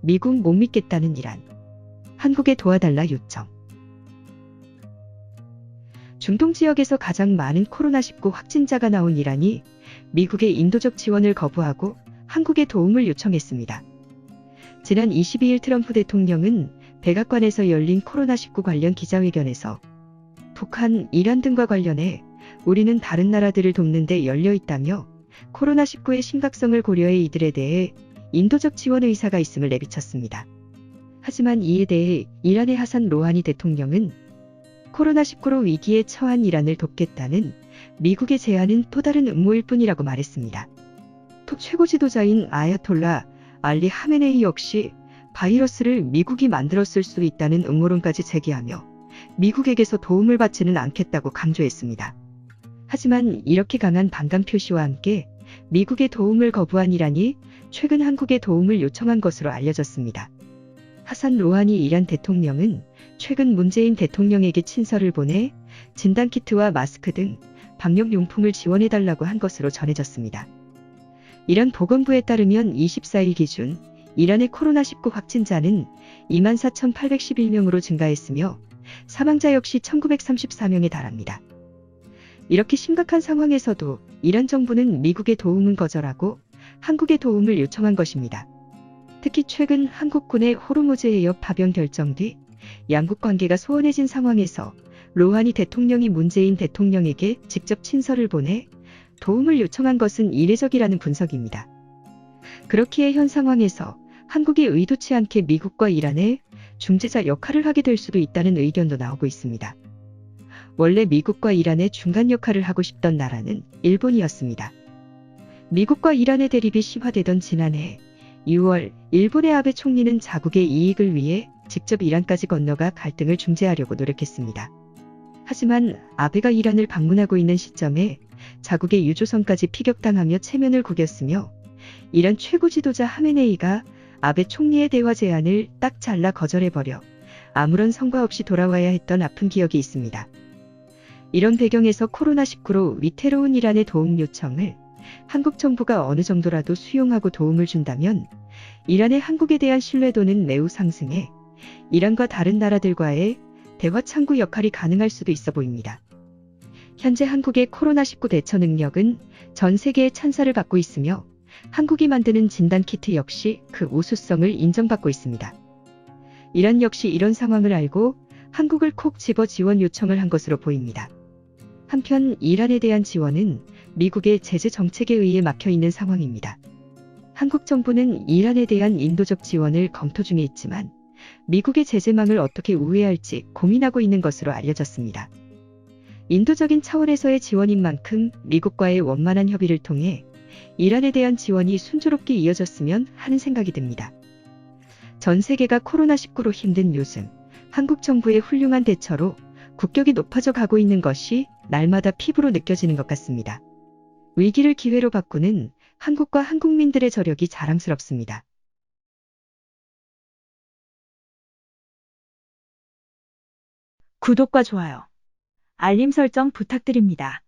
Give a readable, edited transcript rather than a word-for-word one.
미국 못 믿겠다는 이란. 한국에 도와달라 요청. 중동 지역에서 가장 많은 코로나19 확진자가 나온 이란이 미국의 인도적 지원을 거부하고 한국에 도움을 요청했습니다. 지난 22일 트럼프 대통령은 백악관에서 열린 코로나19 관련 기자회견에서 북한, 이란 등과 관련해 우리는 다른 나라들을 돕는 데 열려 있다며 코로나19의 심각성을 고려해 이들에 대해 인도적 지원 의사가 있음을 내비쳤습니다. 하지만 이에 대해 이란의 하산 로하니 대통령은 코로나19로 위기에 처한 이란을 돕겠다는 미국의 제안은 또 다른 음모일 뿐이라고 말했습니다. 또 최고 지도자인 아야톨라 알리 하메네이 역시 바이러스를 미국이 만들었을 수 있다는 음모론까지 제기하며 미국에게서 도움을 받지는 않겠다고 강조했습니다. 하지만 이렇게 강한 반감 표시와 함께 미국의 도움을 거부한 이란이 최근 한국에 도움을 요청한 것으로 알려졌습니다. 하산 로하니 이란 대통령은 최근 문재인 대통령에게 친서를 보내 진단키트와 마스크 등 방역용품을 지원해달라고 한 것으로 전해졌습니다. 이란 보건부에 따르면 24일 기준 이란의 코로나19 확진자는 24,811명으로 증가했으며 사망자 역시 1,934명에 달합니다. 이렇게 심각한 상황에서도 이란 정부는 미국의 도움은 거절하고 한국의 도움을 요청한 것입니다. 특히 최근 한국군의 호르무즈 해협 파병 결정 뒤 양국 관계가 소원해진 상황에서 로하니 대통령이 문재인 대통령에게 직접 친서를 보내 도움을 요청한 것은 이례적이라는 분석입니다. 그렇기에 현 상황에서 한국이 의도치 않게 미국과 이란의 중재자 역할을 하게 될 수도 있다는 의견도 나오고 있습니다. 원래 미국과 이란의 중간 역할을 하고 싶던 나라는 일본이었습니다. 미국과 이란의 대립이 심화되던 지난해 6월 일본의 아베 총리는 자국의 이익을 위해 직접 이란까지 건너가 갈등을 중재하려고 노력했습니다. 하지만 아베가 이란을 방문하고 있는 시점에 자국의 유조선까지 피격당하며 체면을 구겼으며 이란 최고 지도자 하메네이가 아베 총리의 대화 제안을 딱 잘라 거절해버려 아무런 성과 없이 돌아와야 했던 아픈 기억이 있습니다. 이런 배경에서 코로나19로 위태로운 이란의 도움 요청을 한국 정부가 어느 정도라도 수용하고 도움을 준다면 이란의 한국에 대한 신뢰도는 매우 상승해 이란과 다른 나라들과의 대화 창구 역할이 가능할 수도 있어 보입니다. 현재 한국의 코로나19 대처 능력은 전 세계의 찬사를 받고 있으며 한국이 만드는 진단키트 역시 그 우수성을 인정받고 있습니다. 이란 역시 이런 상황을 알고 한국을 콕 집어 지원 요청을 한 것으로 보입니다. 한편 이란에 대한 지원은 미국의 제재 정책에 의해 막혀 있는 상황입니다. 한국 정부는 이란에 대한 인도적 지원을 검토 중에 있지만 미국의 제재망을 어떻게 우회할지 고민하고 있는 것으로 알려졌습니다. 인도적인 차원에서의 지원인 만큼 미국과의 원만한 협의를 통해 이란에 대한 지원이 순조롭게 이어졌으면 하는 생각이 듭니다. 전 세계가 코로나19로 힘든 요즘 한국 정부의 훌륭한 대처로 국격이 높아져 가고 있는 것이 날마다 피부로 느껴지는 것 같습니다. 위기를 기회로 바꾸는 한국과 한국민들의 저력이 자랑스럽습니다. 구독과 좋아요, 알림 설정 부탁드립니다.